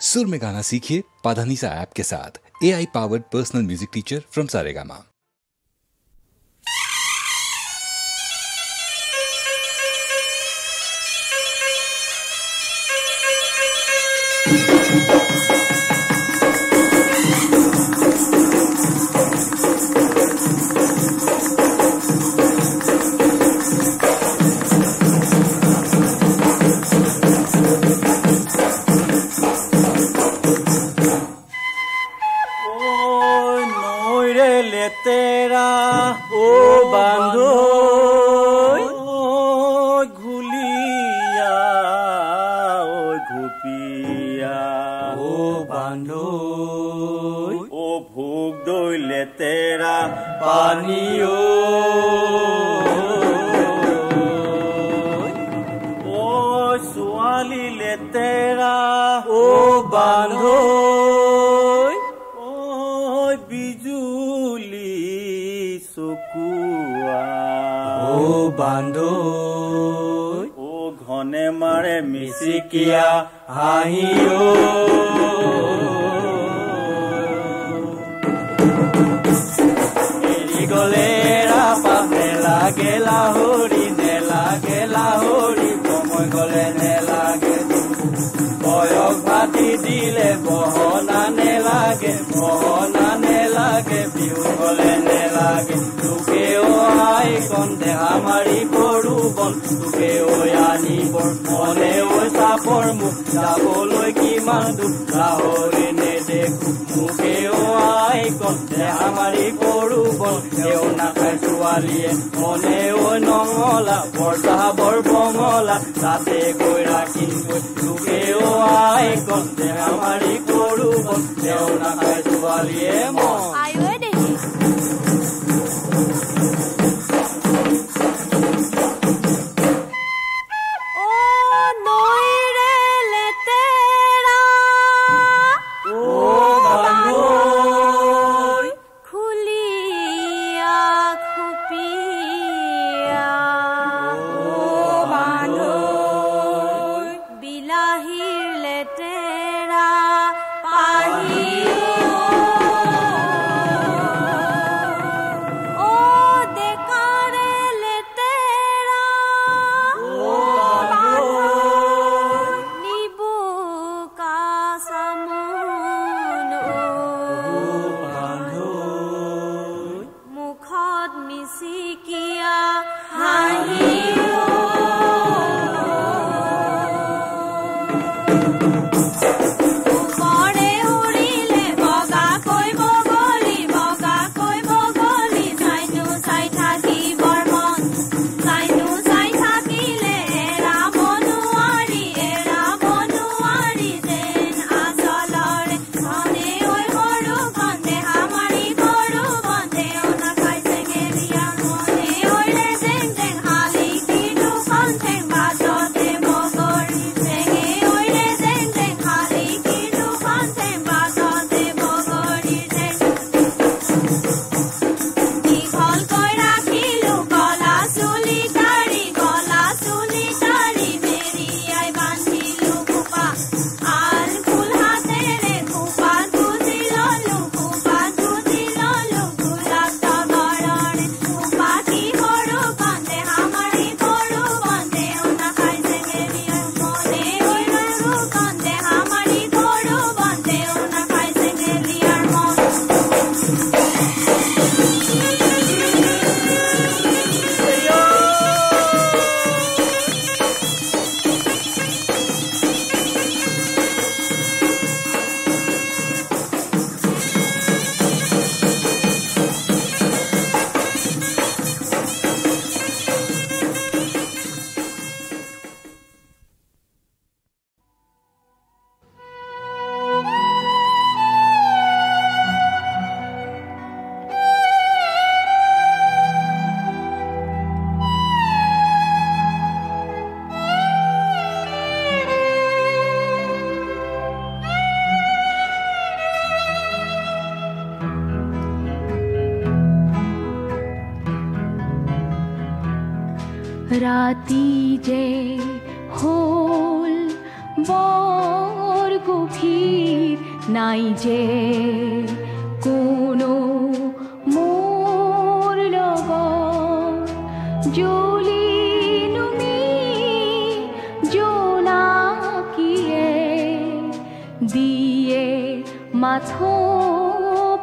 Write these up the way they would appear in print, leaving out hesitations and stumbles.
सुर में गाना सीखिए पाधानीसा ऐप के साथ। AI powered personal music teacher from Saregama. तेरा ओ बांधो घुलिया ओ घुपिया ओ बांधो ओ भूख डोले तेरा पानियो ओ सुआली ले तेरा ओ बांधो बांधो ओ घने मारे मिसिकिया हाहियो एरी गलेरा पाने लागे लाहोरी ने लागे लाहोरी समय गले ने लागे बयस भाती दिले बहना ने लागे बिहु गले ने लागे तुके ओ आई कन्दे हमारी बरु बन तुके ओ आनी बर मने ओ सापर मुख जाबोलै किमान दुख लाहरी ने देखो मुके ओ आई कन्दे हमारी बरु बन एओ नाखाय ছোৱালীয়ে मने ओ नंगला बरसा बर बंगला ताते गई राखी तुके ओ आई कन्दे हमारी बरु बन एओ नाखाय ছোৱালীয়ে मन राती जे होल বৰ গভীৰ নাই যে কোনো মোৰ লগত জ্বলিনুমি জোনাকীয়ে দিয়ে মাথো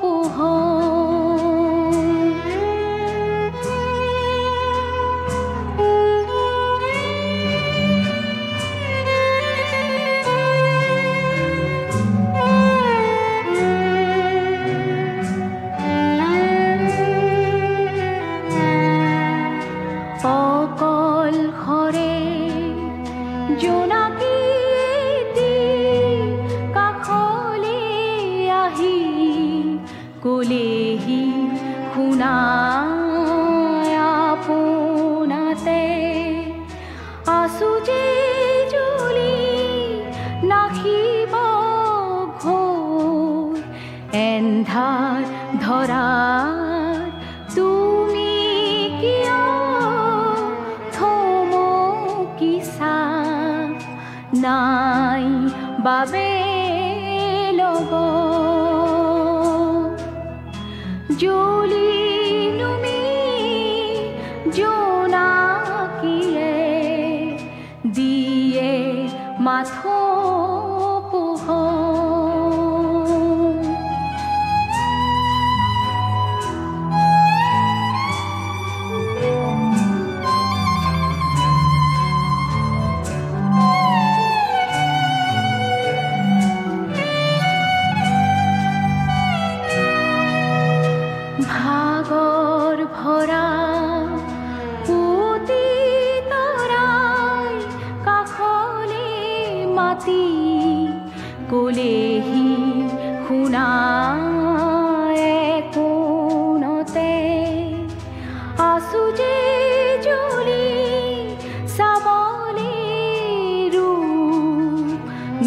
পোহৰ কোলেহি শুনায় আপোনাতে আছো যে জ্বলি নাখিব ঘোৰ এন্ধাৰ ধৰাৰ তুমি কিয় থমকিছা নাই বাবে লগত জ্বলিনুমি জোনাকীয়ে দিয়ে মাথো পোহৰ ভাগৰ ভৰা পুতি তৰাই কাষলে মাতি কোলেহি শুনায় কোনতে আছো যে জ্বলি চাবলে ৰূপ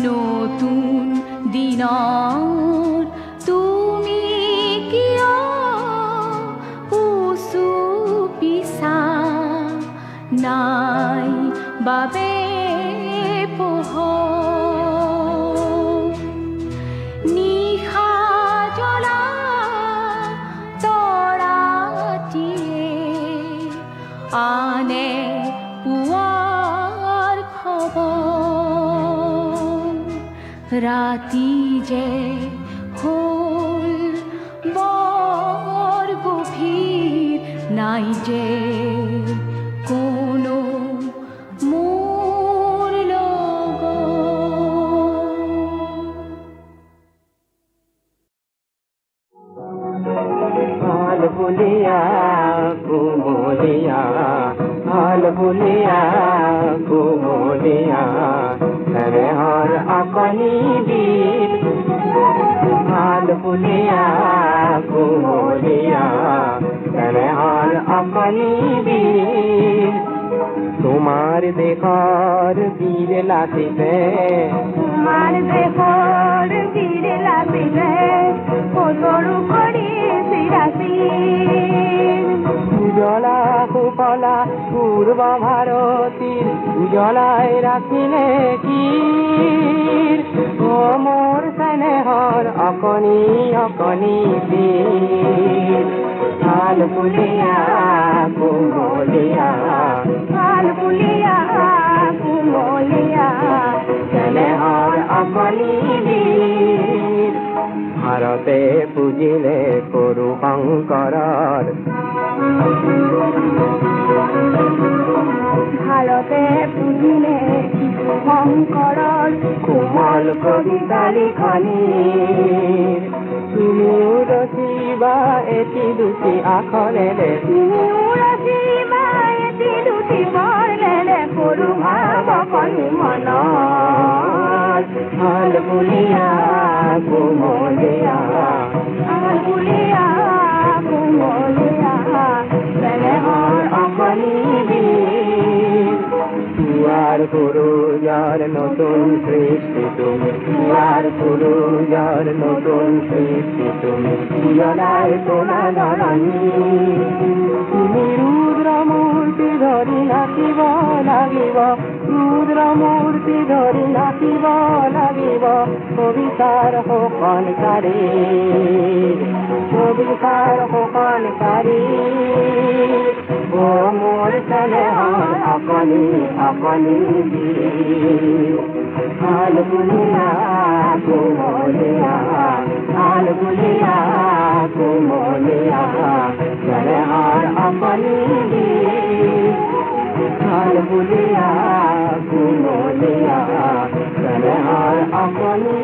নতুন দিনৰ তুমি কিয় নাই বাবে পোহৰ নিশা জ্বলা তৰাটিয়ে আনে পুৱাৰ খবৰ ৰাতি যে হ'ল বৰ গভীৰ নাই যে কোনো মোর লগত হাল বুলিয়া কুমলিয়া হাল বুলিয়া কুমলিয়া রে হর আপনি বীর হাল বুলিয়া কুমলিয়া রে হর আপনি বীর তোমার দেখার বীর লাতিতে তোমার দেখার বীর লাতিতে সরু করি সিরাসি উজলা সুফলা পূর্ব ভারতীর উজলায় রাখিলে কি ও মোর স্নেহর অকনি অকনি বীর হাল বুলিয়া কুমলিয়া হাল বুলিয়া কুমলিয়া স্নেহর অকনি বীর ভারতে পুজিলে করু শঙ্করর ভারতে পুজিলে শঙ্করর কোমল কবিতা লিখনির তুমিও রচিবা এটি দুটি আখৰেৰে তুমিও ৰচিবা এটি দুটি বৰ্ণেৰে কৰো ভাৱ কণি মনত হাল বুলিয়া কুমলিয়া হাল বুলিয়া কুমলিয়া স্নেহৰ অকণি বীৰ তুয়ার পুরুষার নতুন সৃষ্টি তুমি তুয়ার পুরুষার নতুন সৃষ্টি তুমি জলায় তোলা জলানি তুমি রুদ্র মূর্তি ধরি নাচিব লাগিব রুদ্র মূর্তি মূৰ্তি ধৰি নাচিব লাগিব কবিতাৰ শোকনকাৰী কবিতাৰ শোকনকাৰী ও মোৰ চেনেহৰ আপুনি আপুনি আলগুলিয়া কুমলীয়া আলগুলিয়া কুমলীয়া চেনেহৰ আপুনি আলগুলিয়া কুমলীয়া চেনেহৰ আপুনি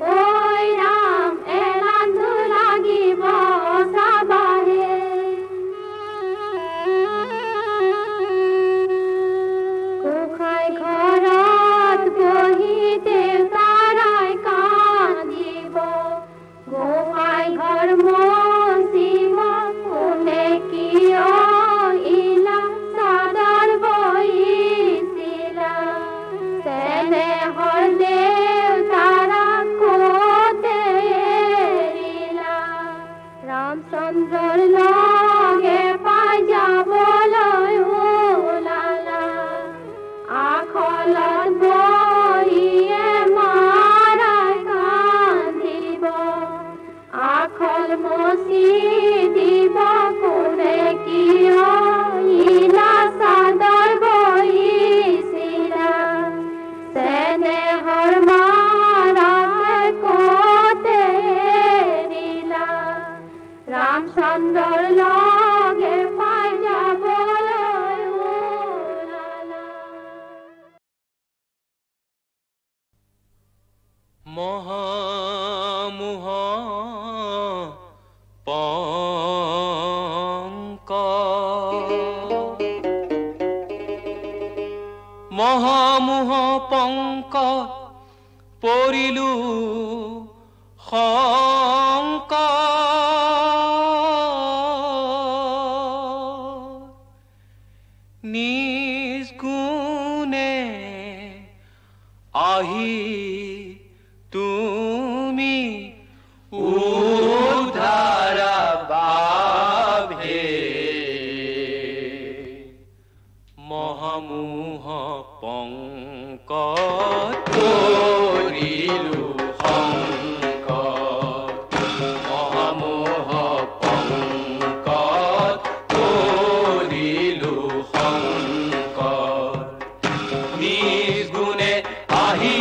ঐ ৰাম এলান্ধু লাগিব চাবাহে মহামোহ পংক পৰিলো শংক নিজ গুণে আহি তুমি উদ্ধাৰা বাবে মহামোহ পংক পৰিলো শংক মহামোহ পংক পৰিলো শংক নিজ গুণে আহি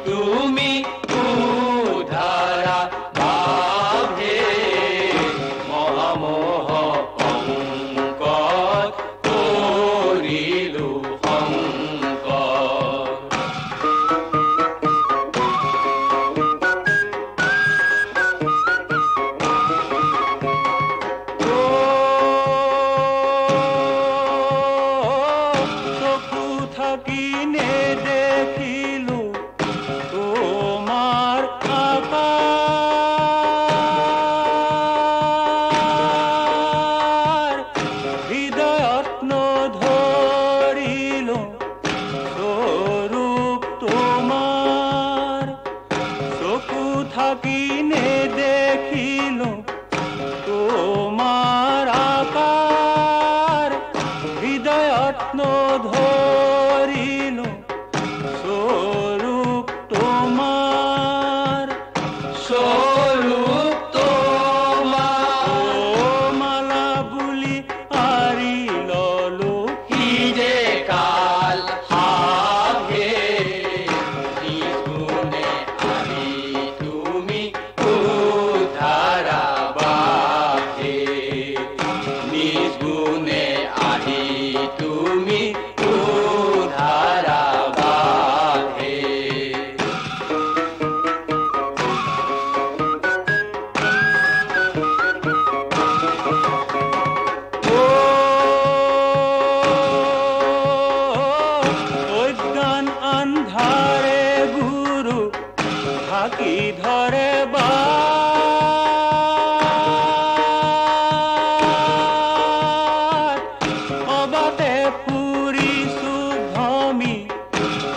তুমি উদ্ধাৰা বাবে মহামোহ পংক পৰিলো শংক চকু থাকি নেদেখিলো তোমাৰ আকাৰ হৃদয়ত নধৰিলো স্বৰূপ তোমাৰ চকু থাকি নেদেখিলো তোমাৰ আকাৰ হৃদয়ত নধৰিলো স্বৰূপ তোমাৰ স্বৰূপ তোমাৰ মালা বুলি আৰি ললো হিৰে কাল হাভে নিজ গুণে আহি তুমি উদ্ধাৰা বাবে নিজ গুণে আহি তুমি উদ্ধাৰা বাবে অজ্ঞান আন্ধাৰে গুৰু ঢাকি ধৰে অবাতে ফুৰিছো ভ্ৰমি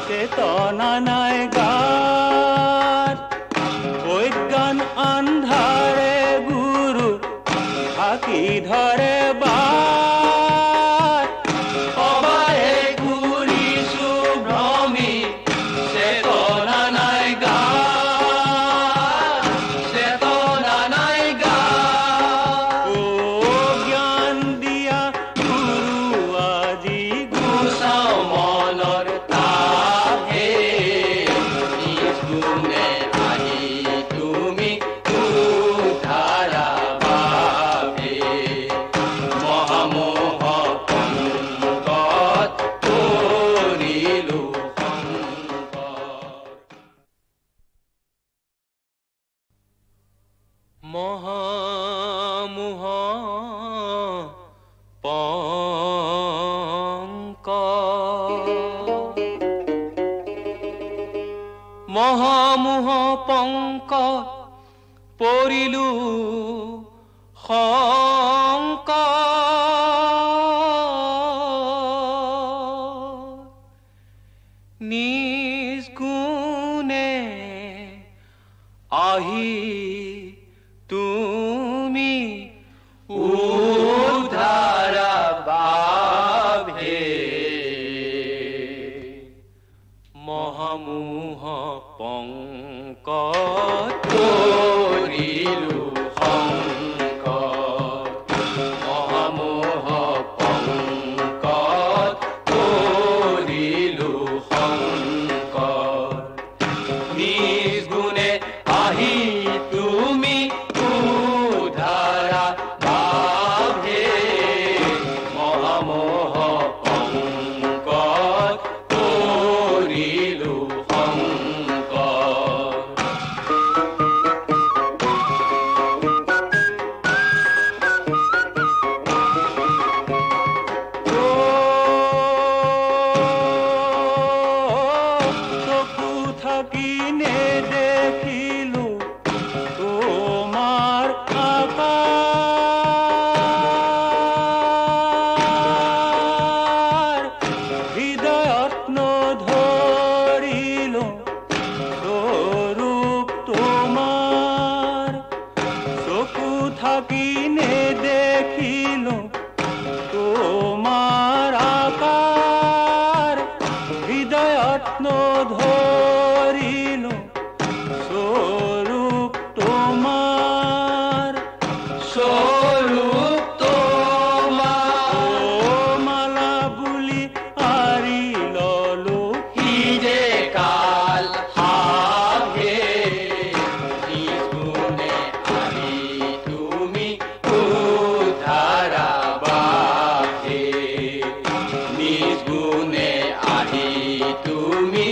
চেতনা নাই গাত অজ্ঞান আন্ধাৰে গুৰু ঢাকি ধৰে অবাতে ফুৰিছো ভ্ৰমি চেতনা নাই গাত চেতনা নাই গাত জ্ঞান দিয়া গুৰু আজি গুচাও মনৰ তাহে নিজ গুণে আহি তুমি উদ্ধাৰা বাবে মহামোহ পংকত পৰিলো শংক মহামোহ পংক মহামোহ পংক পৰিলো শংক নিজ গুণে আহি তুমি উদ্ধাৰা বাবে মহামোহ পংক পৰিলো শংক মহামোহ পংক পৰিলো শংক বুলি আৰি ললো হিজে কাল হাভে নিজ গুণে আহি তুমি উদ্ধাৰা বাহে নিজ গুণে আহি তুমি